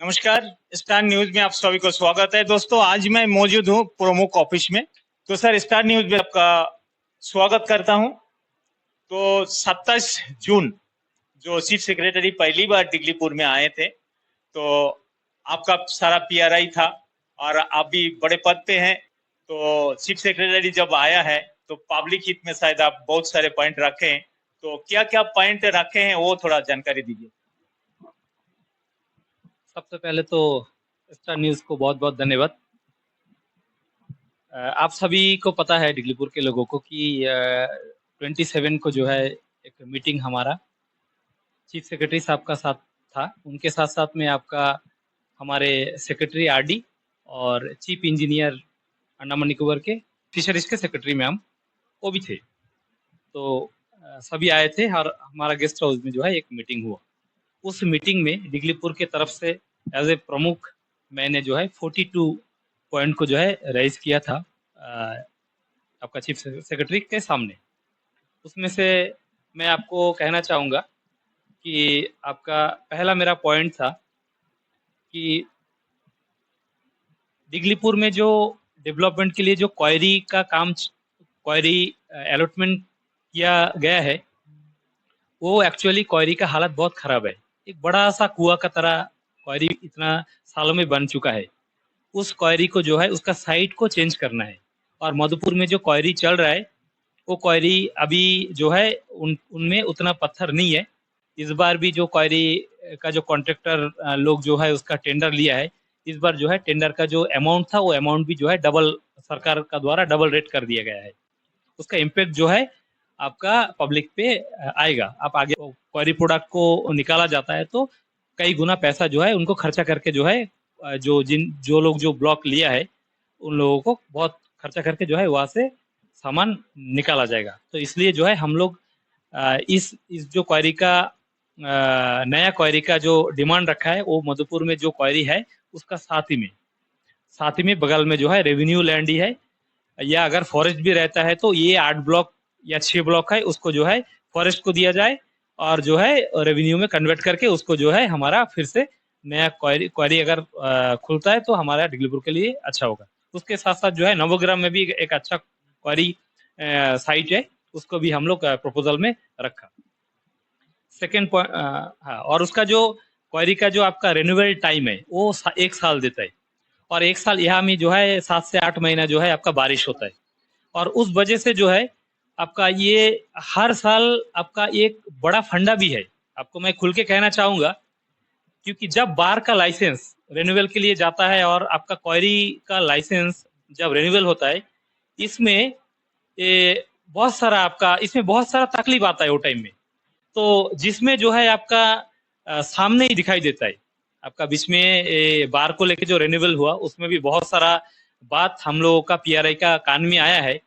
नमस्कार। Star news में आप सभी को स्वागत है। दोस्तों, आज मैं मौजूद हूँ प्रमुख ऑफिस में। तो सर, स्टार न्यूज में आपका स्वागत करता हूँ। तो 27 जून जो चीफ सेक्रेटरी पहली बार दिगलीपुर में आए थे, तो आपका सारा पीआरआई था और आप भी बड़े पद पे हैं। तो चीफ सेक्रेटरी जब आया है तो पब्लिक हित में शायद आप बहुत सारे पॉइंट रखे हैं। तो क्या क्या पॉइंट रखे हैं वो थोड़ा जानकारी दीजिए। सबसे पहले तो स्टार न्यूज को बहुत बहुत धन्यवाद। आप सभी को पता है, दिगलीपुर के लोगों को, कि 27 को जो है एक मीटिंग हमारा चीफ सेक्रेटरी साहब का साथ था। उनके साथ साथ में आपका हमारे सेक्रेटरी आरडी और चीफ इंजीनियर अंडमान निकोबार के फिशरीज के सेक्रेटरी मैम वो भी थे। तो सभी आए थे और हमारा गेस्ट हाउस में जो है एक मीटिंग हुआ। उस मीटिंग में दिगलीपुर के तरफ से एज ए प्रमुख मैंने जो है 42 पॉइंट को जो है रेज किया था आपका चीफ सेक्रेटरी के सामने। उसमें से मैं आपको कहना चाहूँगा कि आपका पहला मेरा पॉइंट था कि दिगलीपुर में जो डेवलपमेंट के लिए जो क्वायरी अलॉटमेंट किया गया है, वो एक्चुअली क्वायरी का हालत बहुत खराब है। एक बड़ा सा कुआं का तरह क्वायरी इतना सालों में बन चुका है। उस क्वायरी को जो है उसका साइट को चेंज करना है। और मधुपुर में जो क्वायरी चल रहा है, वो क्वायरी अभी जो है उनमें उतना पत्थर नहीं है। इस बार भी जो क्वायरी का जो कॉन्ट्रैक्टर लोग जो है उसका टेंडर लिया है, इस बार जो है टेंडर का जो अमाउंट था वो अमाउंट भी जो है डबल, सरकार का द्वारा डबल रेट कर दिया गया है। उसका इम्पैक्ट जो है आपका पब्लिक पे आएगा। आप आगे क्वारी प्रोडक्ट को निकाला जाता है तो कई गुना पैसा जो है उनको खर्चा करके जो है जो लोग जो ब्लॉक लिया है उन लोगों को बहुत खर्चा करके जो है वहां से सामान निकाला जाएगा। तो इसलिए जो है हम लोग इस जो क्वारी का नया क्वारी का जो डिमांड रखा है, वो मधुपुर में जो क्वारी है उसका साथ ही में बगल में जो है रेवेन्यू लैंड ही है, या अगर फॉरेस्ट भी रहता है तो ये 8 ब्लॉक या 6 ब्लॉक है उसको जो है फॉरेस्ट को दिया जाए और जो है रेवेन्यू में कन्वर्ट करके उसको जो है हमारा फिर से नया क्वारी अगर खुलता है तो हमारा दिगलीपुर के लिए अच्छा होगा। उसके साथ साथ जो है नवग्राम में भी एक अच्छा क्वारी साइट है, उसको भी हम लोग प्रपोजल में रखा। सेकेंड पॉइंट, हाँ, और उसका जो क्वारी का जो आपका रिन्यूअल टाइम है वो 1 साल देता है। और 1 साल यहाँ में जो है 7 से 8 महीना जो है आपका बारिश होता है। और उस वजह से जो है आपका ये हर साल आपका एक बड़ा फंडा भी है। आपको मैं खुल के कहना चाहूंगा, क्योंकि जब बार का लाइसेंस रिन्यूअल के लिए जाता है और आपका क्वारी का लाइसेंस जब रिन्यूअल होता है, इसमें इसमें बहुत सारा तकलीफ आता है वो टाइम में। तो जिसमें जो है आपका सामने ही दिखाई देता है। आपका बीच में बार को लेके जो रिन्यूअल हुआ उसमें भी बहुत सारा बात हम लोगों का पीआरआई का कान में आया है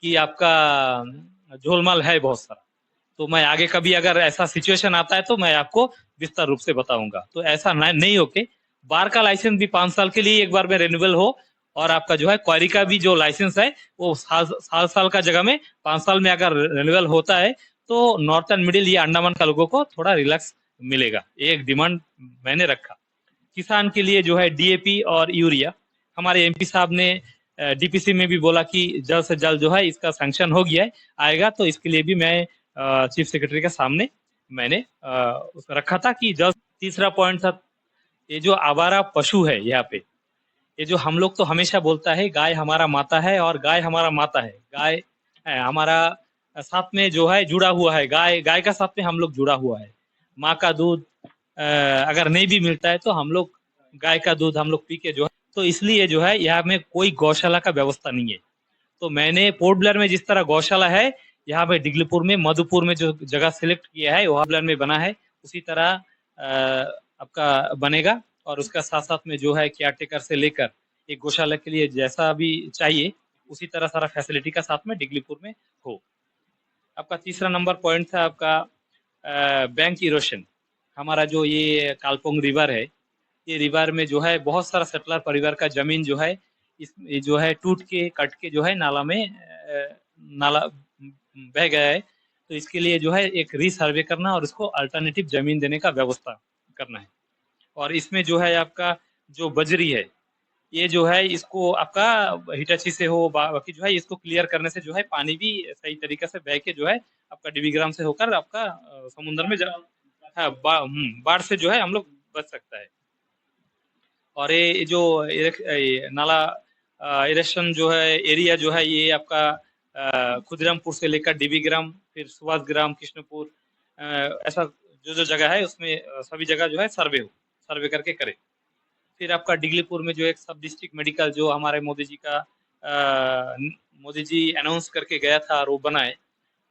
कि आपका झोलमाल है बहुत सारा। तो मैं आगे कभी अगर ऐसा सिचुएशन आता है तो मैं आपको विस्तार रूप से बताऊंगा। तो ऐसा नहीं होके बार का लाइसेंस भी 5 साल के लिए एक बार में रिन्यूअल हो, और आपका जो है क्वारी का भी जो लाइसेंस है वो साल का जगह में 5 साल में अगर रिन्यूअल होता है तो नॉर्थ एंड मिडिल या अंडमान का लोगों को थोड़ा रिलैक्स मिलेगा। एक डिमांड मैंने रखा। किसान के लिए जो है डीएपी और यूरिया, हमारे एमपी साहब ने डीपीसी में भी बोला कि जल्द से जल्द जो है इसका सैंक्शन हो गया है, आएगा। तो इसके लिए भी मैं चीफ सेक्रेटरी के सामने मैंने उसको रखा था कि जल्द। तीसरा पॉइंट था, ये जो आवारा पशु है यहाँ पे, ये जो हम लोग तो हमेशा बोलता है गाय हमारा माता है और गाय हमारा माता है, गाय है हमारा साथ में जो है जुड़ा हुआ है, गाय गाय का साथ में हम लोग जुड़ा हुआ है। माँ का दूध अगर नहीं भी मिलता है तो हम लोग गाय का दूध हम लोग पी के जो है, तो इसलिए जो है यहाँ में कोई गौशाला का व्यवस्था नहीं है। तो मैंने पोर्ट ब्लेयर में जिस तरह गौशाला है, यहाँ पे दिगलीपुर में मधुपुर में जो जगह सिलेक्ट किया है वहाँ ब्लेयर में बना है, उसी तरह आपका बनेगा। और उसका साथ साथ में जो है केयरटेकर से लेकर एक गौशाला के लिए जैसा भी चाहिए उसी तरह सारा फैसिलिटी का साथ में दिगलीपुर में हो। आपका तीसरा नंबर पॉइंट था आपका बैंक इरोशन। हमारा जो ये कालपोंग रिवर है, ये रिवर में जो है बहुत सारा सेटलर परिवार का जमीन जो है इस जो है टूट के कट के जो है नाला में नाला बह गया है। तो इसके लिए जो है एक रीसर्वे करना और उसको अल्टरनेटिव जमीन देने का व्यवस्था करना है। और इसमें जो है आपका जो बजरी है, ये जो है इसको आपका हिटाची से हो बाकी जो है इसको क्लियर करने से जो है पानी भी सही तरीके से बह के जो है आपका डिबीग्राम से होकर आपका समुद्र में हाँ बाढ़ से जो है हम लोग बच सकता है। और ये जो ये नाला इरेक्शन जो है एरिया जो है ये आपका खुदरामपुर से लेकर डिबीग्राम फिर सुभाष ग्राम कृष्णपुर ऐसा जो जगह है उसमें सभी जगह जो है सर्वे करके करे। फिर आपका डिगलीपुर में जो एक सब डिस्ट्रिक्ट मेडिकल जो हमारे मोदी जी अनाउंस करके गया था और वो बनाए,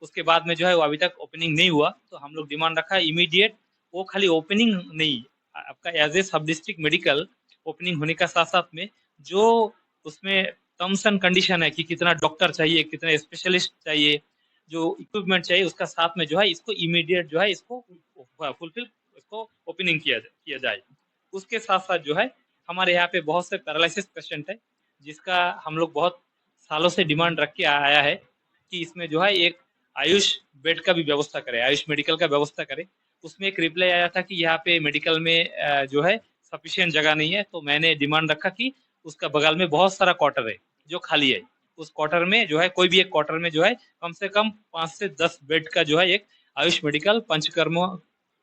उसके बाद में जो है वो अभी तक ओपनिंग नहीं हुआ। तो हम लोग डिमांड रखा इमीडिएट, वो खाली ओपनिंग नहीं, आपका एज ए सब डिस्ट्रिक्ट मेडिकल ओपनिंग होने का साथ साथ में जो उसमें टर्म्स एंड कंडीशन है कि कितना डॉक्टर चाहिए, कितने स्पेशलिस्ट चाहिए, जो इक्विपमेंट चाहिए, उसका साथ में जो है इसको इमीडिएट जो है इसको फुलफिल इसको ओपनिंग किया जाए। उसके साथ साथ जो है हमारे यहाँ पे बहुत से पैरालिसिस पेशेंट है जिसका हम लोग बहुत सालों से डिमांड रख के आया है कि इसमें जो है एक आयुष बेड का भी व्यवस्था करे, आयुष मेडिकल का व्यवस्था करे। उसमें एक रिप्लाई आया था कि यहाँ पे मेडिकल में जो है सफिशिएंट जगह नहीं है, तो मैंने डिमांड रखा कि उसका बगल में बहुत सारा क्वार्टर है जो खाली है, उस क्वार्टर में जो है कोई भी एक क्वार्टर में जो है कम से कम 5 से 10 बेड का जो है एक आयुष मेडिकल पंचकर्म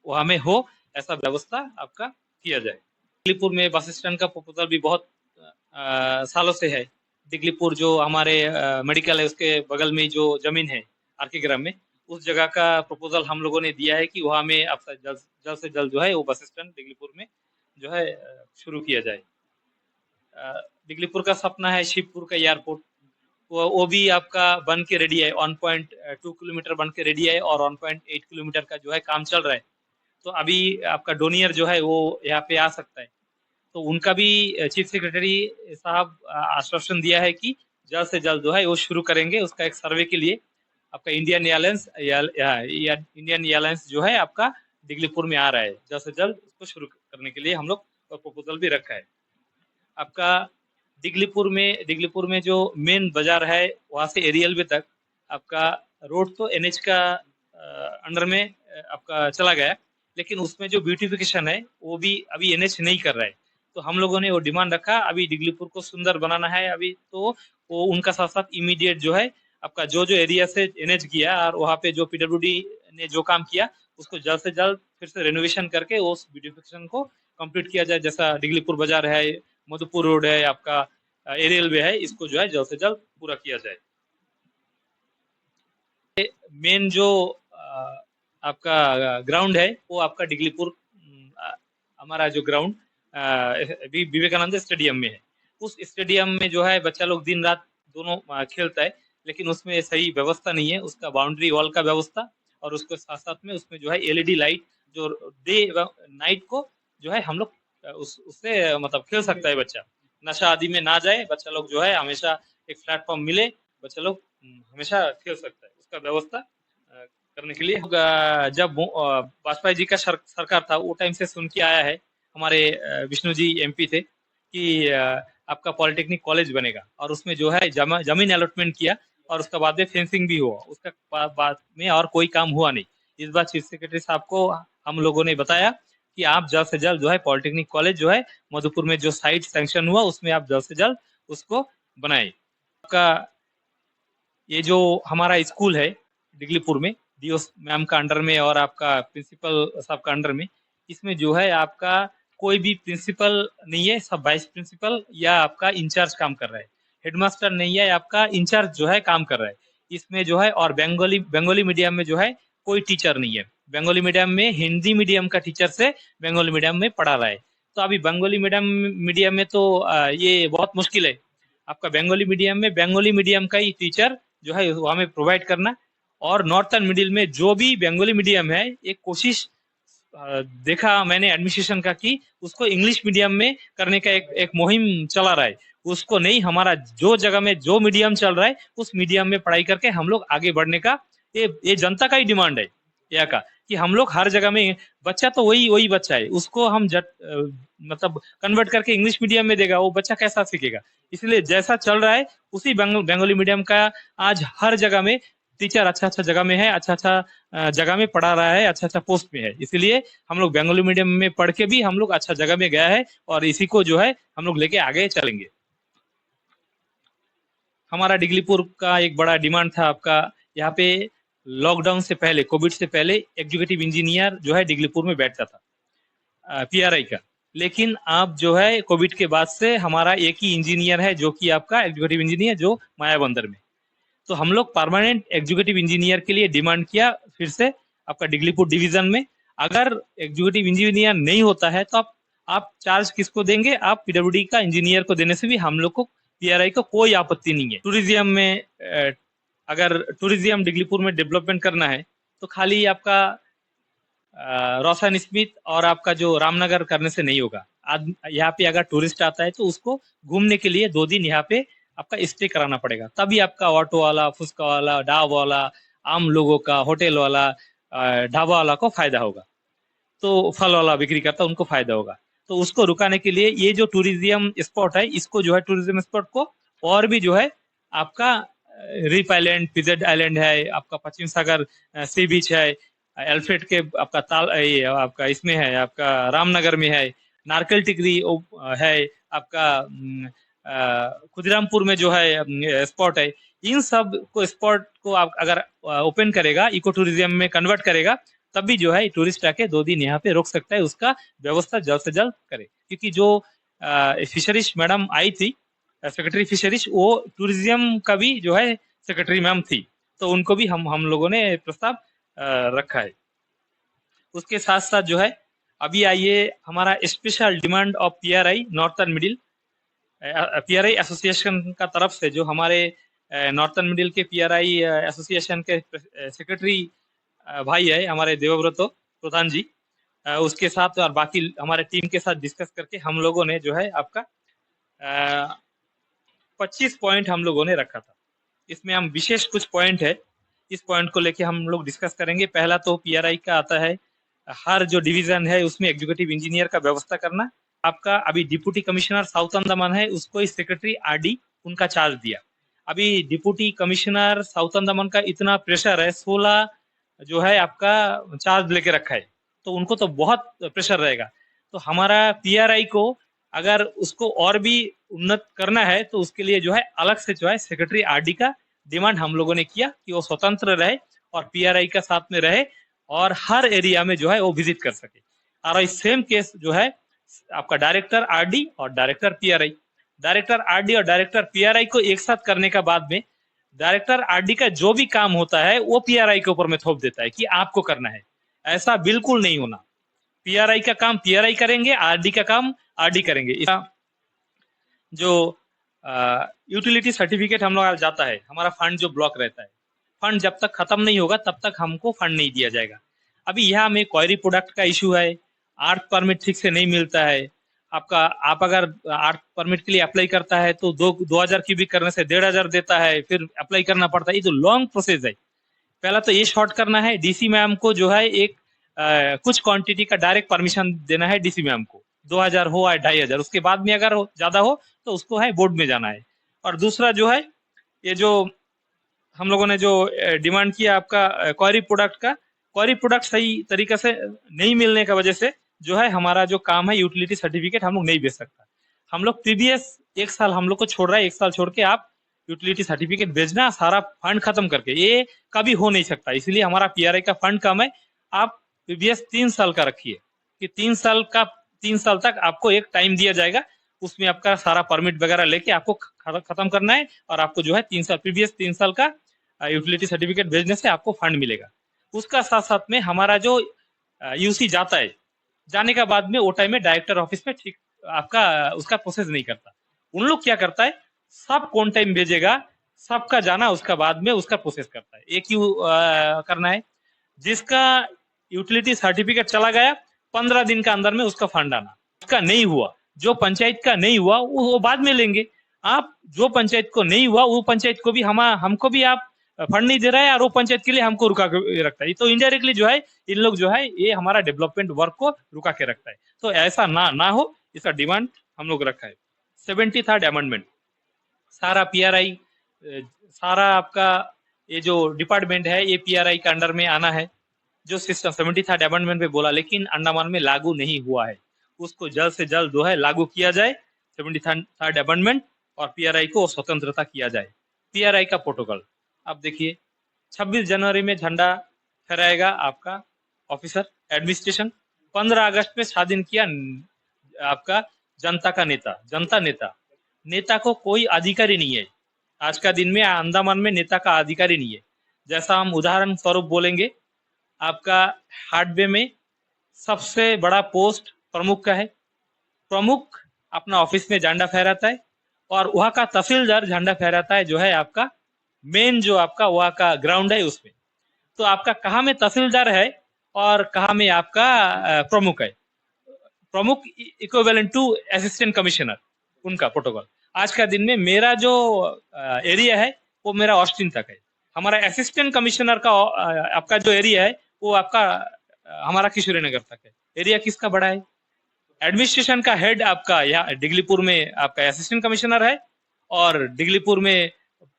वहां में हो, ऐसा व्यवस्था आपका किया जाए। डिगलीपुर में बस स्टैंड का प्रपोजल भी बहुत सालों से है। डिगलीपुर जो हमारे मेडिकल है उसके बगल में जो जमीन है आरके ग्राम में, उस जगह का प्रपोजल हम लोगों ने दिया है कि वहां में आप जल्द से जल्द जो है वो बस स्टैंड डिगलीपुर में जो है शुरू किया जाए। डिगलीपुर का सपना है शिवपुर का एयरपोर्ट, वो भी आपका बन के रेडी है, 1.2 किलोमीटर बन के रेडी है और 1.8 किलोमीटर का जो है काम चल रहा है। तो अभी आपका डोनियर जो है वो यहाँ पे आ सकता है, तो उनका भी चीफ सेक्रेटरी साहब आश्वासन दिया है कि जल्द से जल्द जो है वो शुरू करेंगे। उसका एक सर्वे के लिए आपका इंडियन एयरलाइंस जो है आपका डिगलीपुर में आ रहा है, जल्द से जल्द उसको शुरू करने के लिए हम लोग प्रपोजल भी रखा है। आपका डिगलीपुर में जो मेन बाजार है वहां से एरियल तक आपका रोड तो एनएच का अंडर में आपका चला गया, लेकिन उसमें जो ब्यूटिफिकेशन है वो भी अभी एनएच नहीं कर रहा है। तो हम लोगों ने वो डिमांड रखा अभी डिगलीपुर को सुंदर बनाना है अभी, तो वो उनका साथ साथ इमीडिएट जो है आपका जो एरिया से एनएच किया और वहाँ पे जो पीडब्ल्यूडी ने जो काम किया उसको जल्द से जल्द फिर से रेनोवेशन करके उस ब्यूटिफिकेशन को कंप्लीट किया जाए। जैसा डिगलीपुर बाजार है, मधुपुर रोड है, आपका एरियल वे है, इसको जो है जल्द से जल्द पूरा किया जाए। मेन जो आपका ग्राउंड है वो आपका डिगलीपुर हमारा जो ग्राउंड विवेकानंद स्टेडियम में है। उस स्टेडियम में जो है बच्चा लोग दिन रात दोनों खेलता है, लेकिन उसमें सही व्यवस्था नहीं है, उसका बाउंड्री वॉल का व्यवस्था और उसके साथ साथ में उसमें जो है एलईडी लाइट जो डे नाइट को जो है हम लोग उससे मतलब खेल सकता है बच्चा, नशा आदि में ना जाए, बच्चा लोग जो है हमेशा एक प्लेटफॉर्म मिले, बच्चा लोग हमेशा खेल सकता है, उसका व्यवस्था करने के लिए जब वाजपेयी जी का सरकार था वो टाइम से सुन के आया है, हमारे विष्णु जी एमपी थे कि आपका पॉलिटेक्निक कॉलेज बनेगा और उसमें जो है जमीन अलॉटमेंट किया और उसका बाद में फेंसिंग भी हुआ, उसका बाद में और कोई काम हुआ नहीं। इस बार चीफ सेक्रेटरी साहब को हम लोगों ने बताया कि आप जल्द से जल्द जो है पॉलिटेक्निक कॉलेज जो है मधुपुर में जो साइट सैंक्शन हुआ उसमें आप जल्द से जल्द उसको बनाए। आपका ये जो हमारा स्कूल है डिगलीपुर में डीओ मैम का अंडर में और आपका प्रिंसिपल साहब का अंडर में, इसमें जो है आपका कोई भी प्रिंसिपल नहीं है, सब वाइस प्रिंसिपल या आपका इंचार्ज काम कर रहा है, हेडमास्टर नहीं है, आपका इंचार्ज जो है काम कर रहा है इसमें जो है। और बंगाली मीडियम में जो है कोई टीचर नहीं है, बंगाली मीडियम में हिंदी मीडियम का टीचर से बंगाली मीडियम में पढ़ा रहा है। तो अभी बंगाली मीडियम में तो ये बहुत मुश्किल है, आपका बंगाली मीडियम का ही टीचर जो है वहां में प्रोवाइड करना। और नॉर्थर्न मिडिल में जो भी बंगाली मीडियम है एक कोशिश देखा मैंने एडमिनिस्ट्रेशन का कि उसको इंग्लिश मीडियम में करने का एक मुहिम चला रहा है, उसको नहीं, हमारा जो जगह में जो मीडियम चल रहा है उस मीडियम में पढ़ाई करके हम लोग आगे बढ़ने का ये जनता का ही डिमांड है यहाँ का कि हम लोग हर जगह में बच्चा तो वही बच्चा है, उसको हम मतलब कन्वर्ट करके इंग्लिश मीडियम में देगा, वो बच्चा कैसा सीखेगा। इसलिए जैसा चल रहा है उसी बंगाली मीडियम का आज हर जगह में टीचर अच्छा अच्छा जगह में है, अच्छा अच्छा जगह में पढ़ा रहा है, अच्छा अच्छा पोस्ट में है। इसीलिए हम लोग बेंगलुरु मीडियम में पढ़ के भी हम लोग अच्छा जगह में गया है और इसी को जो है हम लोग लेके आगे चलेंगे। हमारा डिगलीपुर का एक बड़ा डिमांड था आपका, यहाँ पे लॉकडाउन से पहले, कोविड से पहले एग्जीक्यूटिव इंजीनियर जो है डिगलीपुर में बैठता था, पीआरआई का। लेकिन आप जो है कोविड के बाद से हमारा एक ही इंजीनियर है जो कि आपका एग्जीक्यूटिव इंजीनियर, जो मायाबंदर में। तो हम लोग परमानेंट एग्जीक्यूटिव इंजीनियर के लिए डिमांड किया फिर से आपका डिगलीपुर डिवीजन में। अगर एग्जीक्यूटिव इंजीनियर नहीं होता है तो आप चार्ज किसको देंगे? आप पीडब्ल्यूडी का इंजीनियर को देने से भी हम लोग को, पीआरआई को कोई आपत्ति नहीं है। टूरिज्म में अगर टूरिज्म डिगलीपुर में डेवलपमेंट करना है तो खाली आपका रोशन स्मिथ और आपका जो रामनगर करने से नहीं होगा। यहाँ पे अगर टूरिस्ट आता है तो उसको घूमने के लिए 2 दिन यहाँ पे आपका स्टे कराना पड़ेगा, तभी आपका ऑटो वाला, फुस्का वाला, ढाबा वाला, आम लोगों का, होटल वाला, ढाबा वाला को फायदा होगा। तो फल वाला बिक्री करता है उनको फायदा होगा। तो उसको रुकाने के लिए ये जो टूरिज्म स्पॉट है, इसको जो है टूरिज्म स्पॉट को और भी जो है आपका रिप आइलैंड, पिजेड आइलैंड है, आपका पश्चिम सागर सी बीच है, एल्फ्रेड के आपका आपका इसमें है, आपका रामनगर में है, नारकल टिकरी है, आपका खुदिरामपुर में जो है स्पॉट है। इन सब को स्पॉट को आप अगर ओपन करेगा, इको टूरिज्म में कन्वर्ट करेगा, तभी जो है टूरिस्ट आके 2 दिन यहाँ पे रोक सकता है। उसका व्यवस्था जल्द से जल्द करे, क्योंकि जो फिशरीज मैडम आई थी, सेक्रेटरी फिशरीज, वो टूरिज्म का भी जो है सेक्रेटरी मैम थी, तो उनको भी हम लोगों ने प्रस्ताव रखा है। उसके साथ साथ जो है अभी आइए हमारा special demand of PRI northern middle, PRI association का तरफ से, जो हमारे नॉर्थर्न मिडिल के पीआरआई एसोसिएशन के सेक्रेटरी भाई है हमारे देवव्रतो प्रधान जी, उसके साथ और बाकी हमारे टीम के साथ डिस्कस करके हम लोगों ने जो है आपका 25 पॉइंट हम लोगों ने रखा था। इसमें हम विशेष कुछ पॉइंट है, इस पॉइंट को लेके हम लोग डिस्कस करेंगे। पहला तो पीआरआई का आता है, हर जो डिवीजन है उसमें एग्जीक्यूटिव इंजीनियर का व्यवस्था करना। आपका अभी डिप्टी कमिश्नर साउथ अंडमान है, उसको इस सेक्रेटरी आरडी उनका चार्ज दिया। अभी डिप्टी कमिश्नर साउथ अंडमान का इतना प्रेशर है, 16 जो है आपका चार्ज लेके रखा है, तो उनको तो बहुत प्रेशर रहेगा। तो हमारा पीआरआई को अगर उसको और भी उन्नत करना है तो उसके लिए जो है अलग से जो है सेक्रेटरी आरडी का डिमांड हम लोगों ने किया कि वो स्वतंत्र रहे और पीआरआई का साथ में रहे और हर एरिया में जो है वो विजिट कर सके। और इस सेम केस जो है आपका डायरेक्टर आरडी और डायरेक्टर पीआरआई, डायरेक्टर आरडी और डायरेक्टर पीआरआई को एक साथ करने का बाद में डायरेक्टर आरडी का जो भी काम होता है वो पीआरआई के ऊपर में थोप देता है कि आपको करना है। ऐसा बिल्कुल नहीं होना। पीआरआई का काम पीआरआई करेंगे, आरडी का काम आरडी करेंगे। इसका जो यूटिलिटी सर्टिफिकेट हम लोग जाता है, हमारा फंड जो ब्लॉक रहता है, फंड जब तक खत्म नहीं होगा तब तक हमको फंड नहीं दिया जाएगा। अभी यहाँ में क्वारी प्रोडक्ट का इशू है, आर्ट परमिट ठीक से नहीं मिलता है आपका। आप अगर आर्ट परमिट के लिए अप्लाई करता है तो 2000 क्यूबिक करने से 1500 देता है, फिर अप्लाई करना पड़ता है। ये तो लॉन्ग प्रोसेस है। पहला तो ये शॉर्ट करना है, डीसी मैम को जो है एक कुछ क्वांटिटी का डायरेक्ट परमिशन देना है डीसी मैम को, 2000 हो या 2500, उसके बाद में अगर ज्यादा हो तो उसको है बोर्ड में जाना है। और दूसरा जो है ये जो हम लोगों ने जो डिमांड किया आपका क्वारी प्रोडक्ट का, क्वारी प्रोडक्ट सही तरीके से नहीं मिलने की वजह से जो है हमारा जो काम है यूटिलिटी सर्टिफिकेट हम लोग नहीं भेज सकता। हम लोग प्रीवियस 1 साल हम लोग को छोड़ रहा है, 1 साल छोड़ के आप यूटिलिटी सर्टिफिकेट भेजना सारा फंड खत्म करके, ये कभी हो नहीं सकता। इसलिए हमारा पीआरआई का फंड कम है। आप प्रीवियस 3 साल का रखिए कि 3 साल तक आपको एक टाइम दिया जाएगा, उसमें आपका सारा परमिट वगैरह लेके आपको खत्म करना है और आपको जो है 3 साल प्रीवियस 3 साल का यूटिलिटी सर्टिफिकेट भेजने से आपको फंड मिलेगा। उसका साथ साथ में हमारा जो यूसी जाता है, जाने का बाद में वो टाइम में डायरेक्टर ऑफिस में ठीक आपका उसका प्रोसेस नहीं करता। उन लोग क्या करता है, सब कौन टाइम भेजेगा, सबका जाना, उसका बाद में उसका प्रोसेस करता है। एक क्यों करना है, जिसका यूटिलिटी सर्टिफिकेट चला गया 15 दिन का अंदर में उसका फंड आना, उसका नहीं हुआ, जो पंचायत का नहीं हुआ वो बाद में लेंगे। आप जो पंचायत को नहीं हुआ वो पंचायत को भी हमको भी आप फंड नहीं दे रहा है और वो पंचायत के लिए हमको रुका के रखता है। तो इनडायरेक्टली जो है इन लोग जो है ये हमारा डेवलपमेंट वर्क को रुका के रखता है। तो ऐसा ना हो, इसका डिमांड हम लोग रखा है। 73rd अमेंडमेंट, सारा पीआरआई, सारा आपका ये जो डिपार्टमेंट है ये पीआरआई के अंडर में आना है, जो सिस्टम 73rd अमेंडमेंट में बोला, लेकिन अंडमान में लागू नहीं हुआ है। उसको जल्द से जल्द जो है लागू किया जाए 73rd अमेंडमेंट, और पीआरआई को स्वतंत्रता किया जाए। पीआरआई का प्रोटोकॉल आप देखिए, 26 जनवरी में झंडा फहराएगा आपका ऑफिसर एडमिनिस्ट्रेशन। 15 अगस्त में स्वाधीन किया आपका जनता का नेता, जनता नेता। नेता को कोई अधिकारी नहीं है आज का दिन में, अंडमान में नेता का अधिकारी नहीं है। जैसा हम उदाहरण स्वरूप बोलेंगे, आपका हार्डवे में सबसे बड़ा पोस्ट प्रमुख का है। प्रमुख अपना ऑफिस में झंडा फहराता है, और वहां का तहसीलदार झंडा फहराता है जो है आपका मेन, जो आपका वहां का ग्राउंड है उसमें। तो आपका कहाँ में तहसीलदार है और कहाँ में आपका प्रमुख है। प्रमुख इक्विवेलेंट टू असिस्टेंट कमिश्नर, उनका प्रोटोकॉल। आज का दिन में मेरा जो एरिया है वो मेरा ऑस्टिन तक है। हमारा असिस्टेंट कमिश्नर का आपका जो एरिया है वो आपका हमारा किशोरी नगर तक है। एरिया किसका बड़ा है? एडमिनिस्ट्रेशन का हेड आपका यहाँ डिगलीपुर में आपका असिस्टेंट कमिश्नर है, और डिगलीपुर में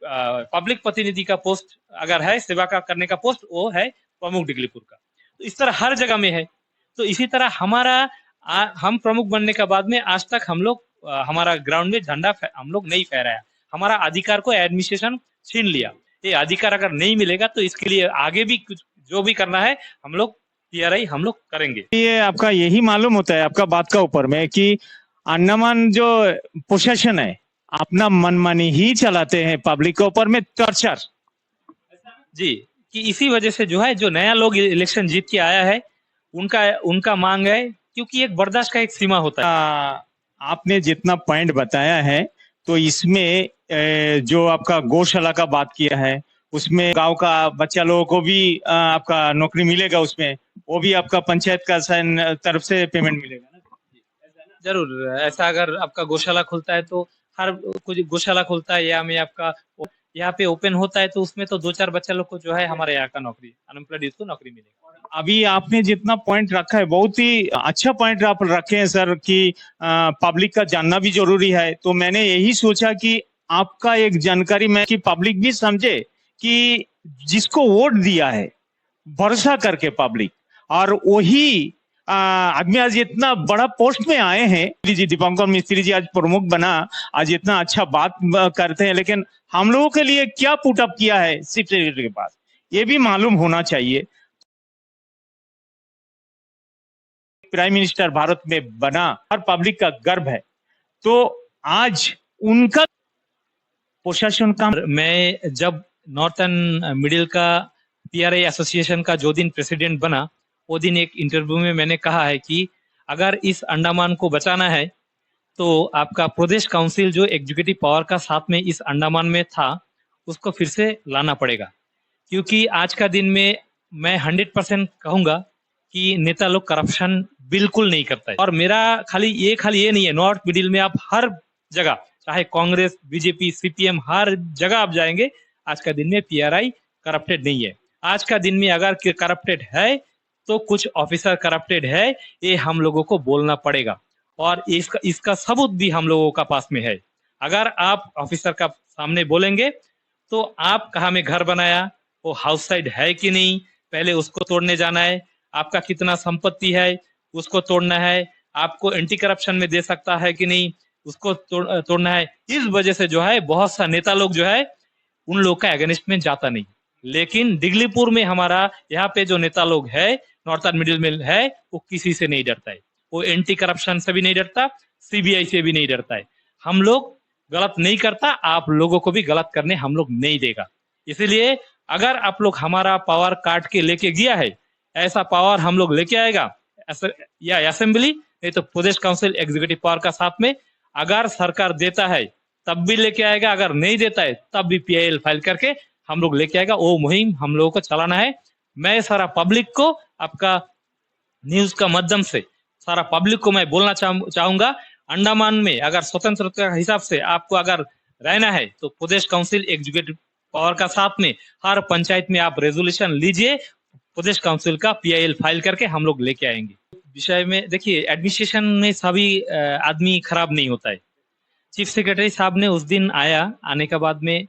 पब्लिक प्रतिनिधि का पोस्ट अगर है, सेवा का करने का पोस्ट, वो है प्रमुख डिगलीपुर का। तो इस तरह हर जगह में है। तो इसी तरह हमारा हम प्रमुख बनने के बाद में आज तक हम लोग हमारा ग्राउंड में झंडा हम लोग नहीं फहराया। हमारा अधिकार को एडमिनिस्ट्रेशन छीन लिया। ये अधिकार अगर नहीं मिलेगा तो इसके लिए आगे भी कुछ जो भी करना है हम लोग पीआरआई हम लोग करेंगे। ये आपका यही मालूम होता है आपका बात का ऊपर में कि अंडमान जो प्रशासन है अपना मनमानी ही चलाते हैं, पब्लिक के ऊपर में टॉर्चर। जी, कि इसी वजह से जो है, जो नया लोग इलेक्शन जीत के आया है उनका मांग है, क्योंकि एक बर्दाश्त का एक सीमा होता है। आपने जितना पॉइंट बताया है तो इसमें जो आपका गौशाला का बात किया है, उसमें गांव का बच्चा लोगों को भी आपका नौकरी मिलेगा, उसमें वो भी आपका पंचायत का तरफ से पेमेंट मिलेगा ना? जरूर ऐसा अगर आपका गौशाला खुलता है तो हर कुछ गौशाला खुलता है, या में आपका यहाँ पे ओपन होता है तो उसमें तो 2-4 बच्चा लोग को जो है हमारे यहाँ का नौकरी, अनएम्प्लॉयड यूथ को नौकरी मिलेगी। अभी आपने जितना पॉइंट रखा है बहुत ही अच्छा पॉइंट आप रखे हैं सर, कि पब्लिक का जानना भी जरूरी है। तो मैंने यही सोचा कि आपका एक जानकारी में कि पब्लिक भी समझे कि जिसको वोट दिया है भरोसा करके पब्लिक, और वही आदमी आज इतना बड़ा पोस्ट में आए हैं। जी दीपंकर मिस्त्री जी आज प्रमुख बना, आज इतना अच्छा बात करते हैं, लेकिन हम लोगों के लिए क्या पुटअप किया है चीफ सेक्रेटरी के पास, ये भी मालूम होना चाहिए। प्राइम मिनिस्टर भारत में बना और पब्लिक का गर्व है, तो आज उनका प्रशासन का। मैं जब नॉर्थन मिडिल का पीआरआई एसोसिएशन का जो दिन प्रेसिडेंट बना, वो दिन एक इंटरव्यू में मैंने कहा है कि अगर इस अंडमान को बचाना है तो आपका प्रदेश काउंसिल जो एग्जीक्यूटिव पावर का साथ में इस अंडमान में था उसको फिर से लाना पड़ेगा। क्योंकि आज का दिन में मैं 100% कहूंगा कि नेता लोग करप्शन बिल्कुल नहीं करता है। और मेरा खाली ये नहीं है, नॉर्थ मिडिल में आप हर जगह, चाहे कांग्रेस, बीजेपी, सीपीएम, हर जगह आप जाएंगे, आज का दिन में पीआरआई करप्टेड नहीं है। आज का दिन में अगर करप्टेड है तो कुछ ऑफिसर करप्टेड है, ये हम लोगों को बोलना पड़ेगा, और इसका सबूत भी हम लोगों का पास में है। अगर आप ऑफिसर का सामने बोलेंगे तो आप कहाँ में घर बनाया, वो हाउस साइड है कि नहीं, पहले उसको तोड़ने जाना है, आपका कितना संपत्ति है उसको तोड़ना है, आपको एंटी करप्शन में दे सकता है कि नहीं उसको तोड़ना है। इस वजह से जो है बहुत सा नेता लोग जो है उन लोग का अगेंस्ट में जाता नहीं। लेकिन डिगलीपुर में हमारा यहाँ पे जो नेता लोग है नॉर्थन मिडिल में है, वो किसी से नहीं डरता है। वो एंटी करप्शन से भी नहीं डरता, सीबीआई से भी नहीं डरता है। हम लोग गलत नहीं करता, आप लोगों को भी गलत करने हम लोग नहीं देगा। इसीलिए अगर आप लोग हमारा पावर काट के लेके गया है, ऐसा पावर हम लोग लेके आएगा, या असेंबली नहीं तो प्रदेश काउंसिल एग्जीक्यूटिव पावर का साथ में अगर सरकार देता है तब भी लेके आएगा, अगर नहीं देता है तब भी पीआईएल फाइल करके हम लोग लेके आएगा। वो मुहिम हम लोगों को चलाना है। मैं सारा पब्लिक को आपका न्यूज का माध्यम से सारा पब्लिक को मैं बोलना चाहूंगा, अंडमान में अगर स्वतंत्रता के हिसाब से आपको अगर रहना है तो प्रदेश काउंसिल एग्जीक्यूटिव पावर का साथ में हर पंचायत में आप रेजोल्यूशन लीजिए, प्रदेश काउंसिल का पीआईएल फाइल करके हम लोग लेके आएंगे। विषय में देखिए, एडमिनिस्ट्रेशन में सभी आदमी खराब नहीं होता है। चीफ सेक्रेटरी साहब ने उस दिन आने के बाद में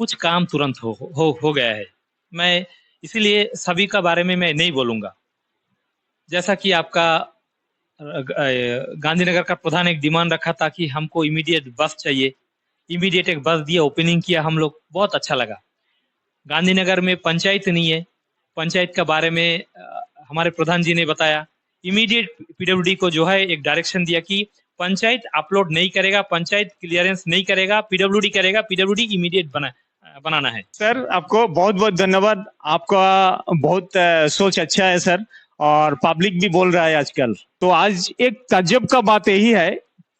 कुछ काम तुरंत हो गया है। मैं इसीलिए सभी का बारे में मैं नहीं बोलूंगा। जैसा कि आपका गांधीनगर का प्रधान एक डिमांड रखा था कि हमको इमीडिएट बस चाहिए, इमीडिएट एक बस दिया, ओपनिंग किया हम लोग, बहुत अच्छा लगा। गांधीनगर में पंचायत नहीं है, पंचायत के बारे में हमारे प्रधान जी ने बताया। इमीडिएट पीडब्ल्यूडी को जो है एक डायरेक्शन दिया कि पंचायत अपलोड नहीं करेगा, पंचायत क्लियरेंस नहीं करेगा, पीडब्ल्यूडी करेगा, पीडब्ल्यूडी इमीडिएट बनाना है। सर आपको बहुत बहुत धन्यवाद, आपका बहुत सोच अच्छा है सर, और पब्लिक भी बोल रहा है आजकल। तो आज एक ताज्जुब का बात यही है,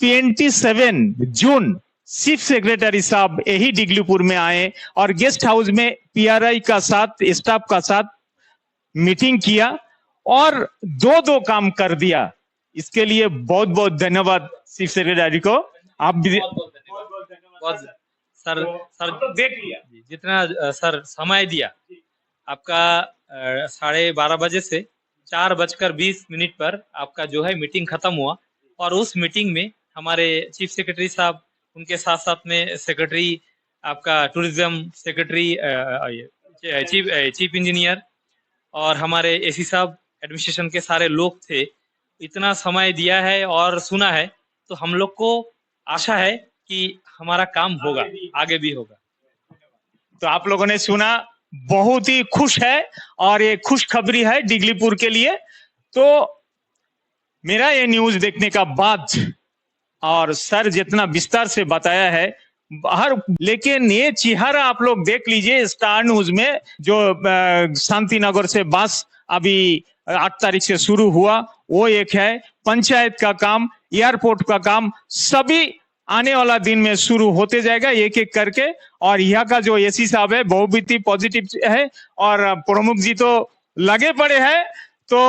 27 जून चीफ सेक्रेटरी साहब यही डिगलीपुर में आए और गेस्ट हाउस में पीआरआई का साथ, स्टाफ का साथ मीटिंग किया और दो काम कर दिया। इसके लिए बहुत बहुत धन्यवाद चीफ सेक्रेटरी को। आप भी बहुत सर देख लिया जितना सर समय दिया आपका 12:30 बजे से 4:20 पर आपका जो है मीटिंग खत्म हुआ, और उस मीटिंग में हमारे चीफ सेक्रेटरी साहब, उनके साथ साथ में सेक्रेटरी आपका टूरिज्म सेक्रेटरी, चीफ इंजीनियर और हमारे एसी साहब, एडमिनिस्ट्रेशन के सारे लोग थे। इतना समय दिया है और सुना है, तो हम लोग को आशा है कि हमारा काम होगा, आगे भी होगा। तो आप लोगों ने सुना, बहुत ही खुश है और ये खुशखबरी है डिगलीपुर के लिए। तो मेरा ये न्यूज देखने का बाद और सर जितना विस्तार से बताया है बाहर, लेकिन ये चेहरा आप लोग देख लीजिए स्टार न्यूज में, जो शांति नगर से बस अभी 8 तारीख से शुरू हुआ, वो एक है। पंचायत का काम, एयरपोर्ट का काम, सभी आने वाला दिन में शुरू होते जाएगा एक एक करके। और यहाँ का जो एसी साहब है बहुत ही पॉजिटिव है और प्रमुख जी तो लगे पड़े हैं। तो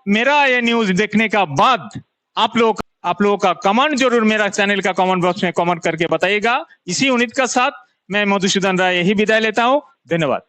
मेरा ये न्यूज देखने का बाद आप लोगों का कमेंट जरूर मेरा चैनल का कमेंट बॉक्स में कमेंट करके बताइएगा। इसी उम्मीद का साथ मैं मधुसूदन राय यही विदाई लेता हूँ। धन्यवाद।